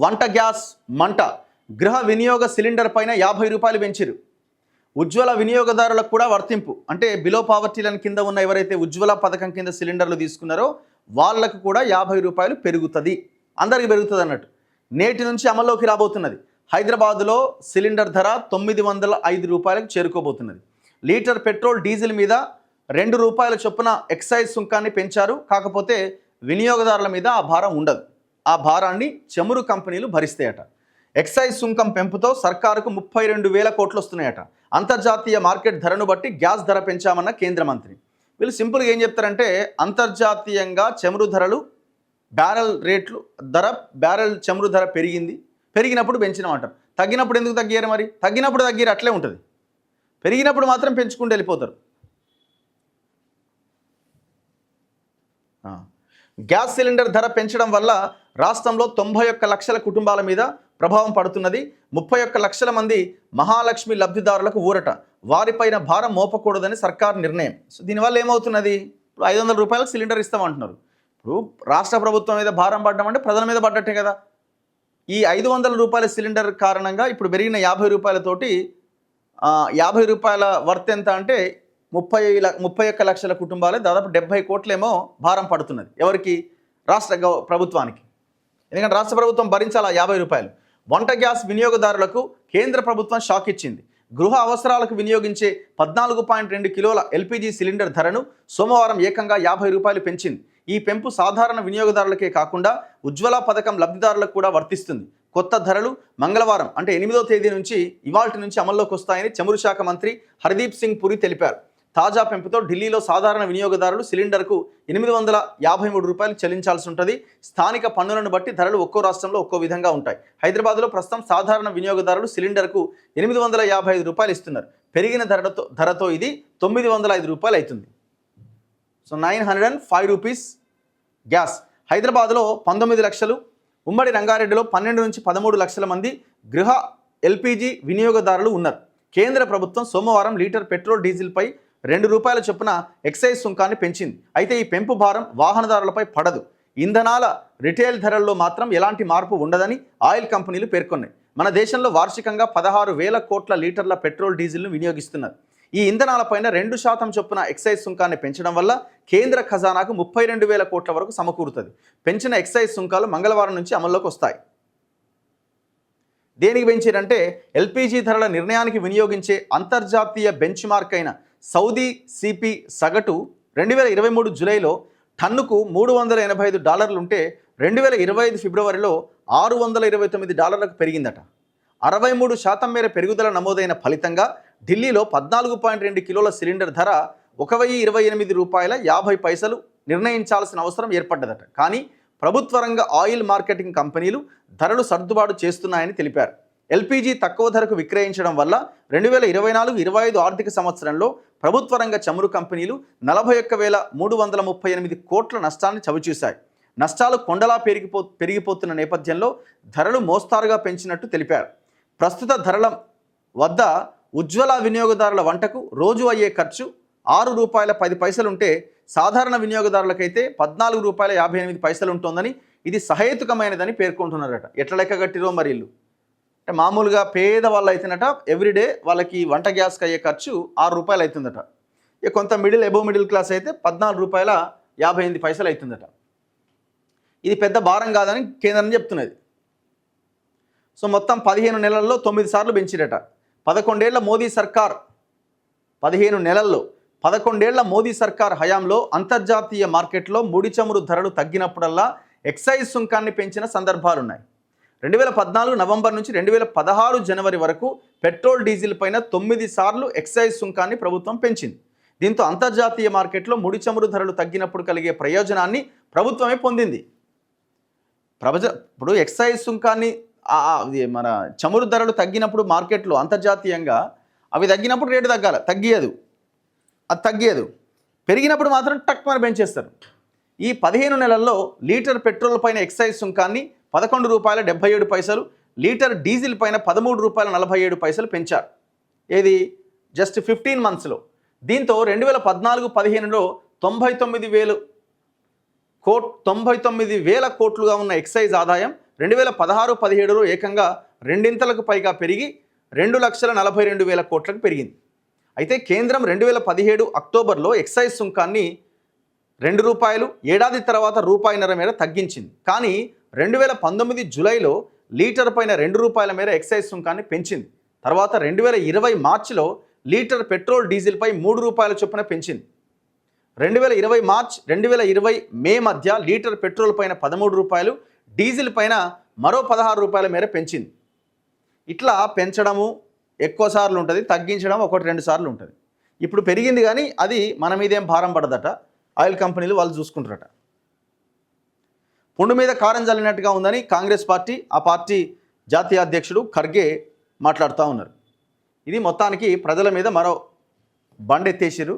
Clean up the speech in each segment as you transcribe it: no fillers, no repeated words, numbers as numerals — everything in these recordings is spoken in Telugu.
వంట గ్యాస్ మంట, గృహ వినియోగ సిలిండర్ పైన 50 రూపాయలు పెంచారు. ఉజ్వల వినియోగదారులకు కూడా వర్తింపు. అంటే బిలో పావర్టీ లైన్ కింద ఉన్న ఎవరైతే ఉజ్వల పథకం కింద సిలిండర్లు తీసుకున్నారో వాళ్ళకు కూడా 50 రూపాయలు పెరుగుతుంది. అందరికీ పెరుగుతుంది అన్నట్టు. నేటి నుంచి అమల్లోకి రాబోతున్నది. హైదరాబాదులో సిలిండర్ ధర 905 రూపాయలకు చేరుకోబోతున్నది. లీటర్ పెట్రోల్ డీజిల్ మీద 2 రూపాయల చొప్పున ఎక్సైజ్ సుంకాన్ని పెంచారు. కాకపోతే వినియోగదారుల మీద ఆ భారం ఉండదు. ఆ భారాన్ని చమురు కంపెనీలు భరిస్తాయట. ఎక్సైజ్ సుంకం పెంపుతో సర్కారుకు 32,000 కోట్లు వస్తున్నాయట. అంతర్జాతీయ మార్కెట్ ధరను బట్టి గ్యాస్ ధర పెంచామన్న కేంద్ర మంత్రి. వీళ్ళు సింపుల్గా ఏం చెప్తారంటే అంతర్జాతీయంగా చమురు ధరలు బ్యారెల్ చమురు ధర పెరిగినప్పుడు పెంచినామంటారు. తగ్గినప్పుడు ఎందుకు తగ్గారు? మరి తగ్గినప్పుడు తగ్గారు అట్లే ఉంటుంది. పెరిగినప్పుడు మాత్రం పెంచుకుంటూ వెళ్ళిపోతారు. గ్యాస్ సిలిండర్ ధర పెంచడం వల్ల రాష్ట్రంలో 91 లక్షల కుటుంబాల మీద ప్రభావం పడుతున్నది. 31 లక్షల మంది మహాలక్ష్మి లబ్ధిదారులకు ఊరట. వారిపైన భారం మోపకూడదని సర్కార్ నిర్ణయం. సో దీనివల్ల ఏమవుతున్నది? ఇప్పుడు 500 రూపాయలకు సిలిండర్ ఇస్తామంటున్నారు. ఇప్పుడు రాష్ట్ర ప్రభుత్వం మీద భారం పడ్డం అంటే ప్రజల మీద పడ్డట్టే కదా. ఈ 500 రూపాయల సిలిండర్ కారణంగా ఇప్పుడు పెరిగిన 50 రూపాయలతోటి 50 రూపాయల వర్త్ ఎంత అంటే 31 లక్షల కుటుంబాలే దాదాపు 70 కోట్లేమో భారం పడుతున్నది. ఎవరికి? రాష్ట్ర ప్రభుత్వానికి. ఎందుకంటే రాష్ట్ర ప్రభుత్వం భరించాలా 50 రూపాయలు. వంట గ్యాస్ వినియోగదారులకు కేంద్ర ప్రభుత్వం షాక్ ఇచ్చింది. గృహ అవసరాలకు వినియోగించే 14.2 కిలోల ఎల్పిజి సిలిండర్ ధరను సోమవారం ఏకంగా 50 రూపాయలు పెంచింది. ఈ పెంపు సాధారణ వినియోగదారులకే కాకుండా ఉజ్వల పథకం లబ్ధిదారులకు కూడా వర్తిస్తుంది. కొత్త ధరలు మంగళవారం అంటే 8వ తేదీ నుంచి ఇవాల్టి నుంచి అమల్లోకి వస్తాయని చమురు శాఖ మంత్రి హర్దీప్ సింగ్ పురి తెలిపారు. తాజా పెంపుతో ఢిల్లీలో సాధారణ వినియోగదారులు సిలిండర్కు 853 రూపాయలు చెల్లించాల్సి ఉంటుంది. స్థానిక పన్నులను బట్టి ధరలు ఒక్కో రాష్ట్రంలో ఒక్కో విధంగా ఉంటాయి. హైదరాబాద్లో ప్రస్తుతం సాధారణ వినియోగదారులు సిలిండర్కు 855 రూపాయలు ఇస్తున్నారు. పెరిగిన ధరతో ఇది 905 రూపాయలు అవుతుంది. So 905 rupees gas. హైదరాబాద్లో 19 లక్షలు, ఉమ్మడి రంగారెడ్డిలో 12 నుంచి 13 లక్షల మంది గృహ ఎల్పిజి వినియోగదారులు ఉన్నారు. కేంద్ర ప్రభుత్వం సోమవారం లీటర్ పెట్రోల్ డీజిల్పై 2 రూపాయల చొప్పున ఎక్సైజ్ సుంకాన్ని పెంచింది. అయితే ఈ పెంపు భారం వాహనదారులపై పడదు. ఇంధనాల రిటైల్ ధరల్లో మాత్రం ఎలాంటి మార్పు ఉండదని ఆయిల్ కంపెనీలు పేర్కొన్నాయి. మన దేశంలో వార్షికంగా 16,000 కోట్ల లీటర్ల పెట్రోల్ డీజిల్ను వినియోగిస్తున్నారు. ఈ ఇంధనాలపైన 2% చొప్పున ఎక్సైజ్ సుంకాన్ని పెంచడం వల్ల కేంద్ర ఖజానాకు 32,000 కోట్ల వరకు సమకూరుతుంది. పెంచిన ఎక్సైజ్ సుంకాలు మంగళవారం నుంచి అమల్లోకి వస్తాయి. దేనికి పెంచారంటే ఎల్పిజి ధరల నిర్ణయానికి వినియోగించే అంతర్జాతీయ బెంచ్ మార్క్ అయిన సౌదీ సిపి సగటు 2023 జూలైలో టన్నుకు $385 ఉంటే 2025 ఫిబ్రవరిలో $629 పెరిగిందట. 63% మేర పెరుగుదల నమోదైన ఫలితంగా ఢిల్లీలో 14.2 కిలోల సిలిండర్ ధర 1,028 రూపాయల 50 పైసలు నిర్ణయించాల్సిన అవసరం ఏర్పడ్డదట. కానీ ప్రభుత్వ రంగ ఆయిల్ మార్కెటింగ్ కంపెనీలు ధరలు సర్దుబాటు చేస్తున్నాయని తెలిపారు. ఎల్పిజి తక్కువ ధరకు విక్రయించడం వల్ల 2024-25 ఆర్థిక సంవత్సరంలో ప్రభుత్వ రంగ చమురు కంపెనీలు 41,338 కోట్ల నష్టాన్ని చవిచూశాయి. నష్టాలు కొండలా పెరిగిపోతున్న నేపథ్యంలో ధరలు మోస్తారుగా పెంచినట్టు తెలిపారు. ప్రస్తుత ధరల వద్ద ఉజ్వల వినియోగదారుల వంటకు రోజు అయ్యే ఖర్చు 6 రూపాయల 10 పైసలు ఉంటే సాధారణ వినియోగదారులకైతే 14 రూపాయల 58 పైసలు ఉంటుందని, ఇది సహేతుకమైనదని పేర్కొంటున్నారట. ఎట్లా లెక్క కట్టిరో మరి ఇల్లు అంటే మామూలుగా పేద వాళ్ళు అయితేనట ఎవ్రీడే వాళ్ళకి వంట గ్యాస్కి అయ్యే ఖర్చు 6 రూపాయలు అవుతుందట. ఇక కొంత ఎబో మిడిల్ క్లాస్ అయితే 14 రూపాయల 58 పైసలు అవుతుందట. ఇది పెద్ద భారం కాదని కేంద్రం చెప్తున్నది. సో మొత్తం 15 నెలల్లో 9 సార్లు పెంచిరట. 11 ఏళ్ల మోదీ సర్కార్ హయాంలో అంతర్జాతీయ మార్కెట్లో ముడి చమురు ధరలు తగ్గినప్పుడల్లా ఎక్సైజ్ సుంకాన్ని పెంచిన సందర్భాలున్నాయి. 2014 నవంబర్ నుంచి 2016 జనవరి వరకు పెట్రోల్ డీజిల్ పైన 9 సార్లు ఎక్సైజ్ సుంకాన్ని ప్రభుత్వం పెంచింది. దీంతో అంతర్జాతీయ మార్కెట్లో ముడి చమురు ధరలు తగ్గినప్పుడు కలిగే ప్రయోజనాన్ని ప్రభుత్వమే పొందింది. ఇప్పుడు ఎక్సైజ్ సుంకాన్ని మన చమురు ధరలు తగ్గినప్పుడు మార్కెట్లో అంతర్జాతీయంగా అవి తగ్గినప్పుడు రేటు తగ్గియదు. పెరిగినప్పుడు మాత్రం టక్మన పెంచేస్తారు. ఈ 15 నెలల్లో లీటర్ పెట్రోల్ పైన ఎక్సైజ్ సుంకాన్ని 11 రూపాయల 77 పైసలు, లీటర్ డీజిల్ పైన 13 రూపాయల 47 పైసలు పెంచారు. ఏది జస్ట్ 15 మంత్స్లో. దీంతో 2014-15లో 99,000 కోట్లుగా ఉన్న ఎక్సైజ్ ఆదాయం 2016-17లో ఏకంగా రెండింతలకు పైగా పెరిగి 2,42,000 కోట్లకు పెరిగింది. అయితే కేంద్రం 2017 అక్టోబర్లో ఎక్సైజ్ సుంకాన్ని రూ. 2 ఏడాది తర్వాత రూపాయిన్నర మేర తగ్గించింది. కానీ 2019 జూలైలో లీటర్ పైన రూ. 2 మేర ఎక్సైజ్ సుంకాన్ని పెంచింది. తర్వాత 2020 మార్చిలో లీటర్ పెట్రోల్ డీజిల్పై రూ. 3 చొప్పున పెంచింది. 2020 మార్చ్ 2020 మే మధ్య లీటర్ పెట్రోల్ పైన రూ. 13, డీజిల్ పైన మరో రూ. 16 మేర పెంచింది. ఇట్లా పెంచడము ఎక్కువ సార్లు ఉంటుంది, తగ్గించడం 1-2 సార్లు ఉంటుంది. ఇప్పుడు పెరిగింది కానీ అది మన మీదేం భారం పడదట, ఆయిల్ కంపెనీలు వాళ్ళు చూసుకుంటారట. పుండు మీద కారం జల్లినట్టుగా ఉందని కాంగ్రెస్ పార్టీ, ఆ పార్టీ జాతీయ అధ్యక్షుడు ఖర్గే మాట్లాడుతూ ఉన్నారు. ఇది మొత్తానికి ప్రజల మీద మరో బండెత్తేసిరు.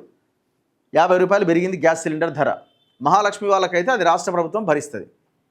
రూ. 50 పెరిగింది గ్యాస్ సిలిండర్ ధర. మహాలక్ష్మి వాళ్ళకైతే అది రాష్ట్ర ప్రభుత్వం భరిస్తుంది.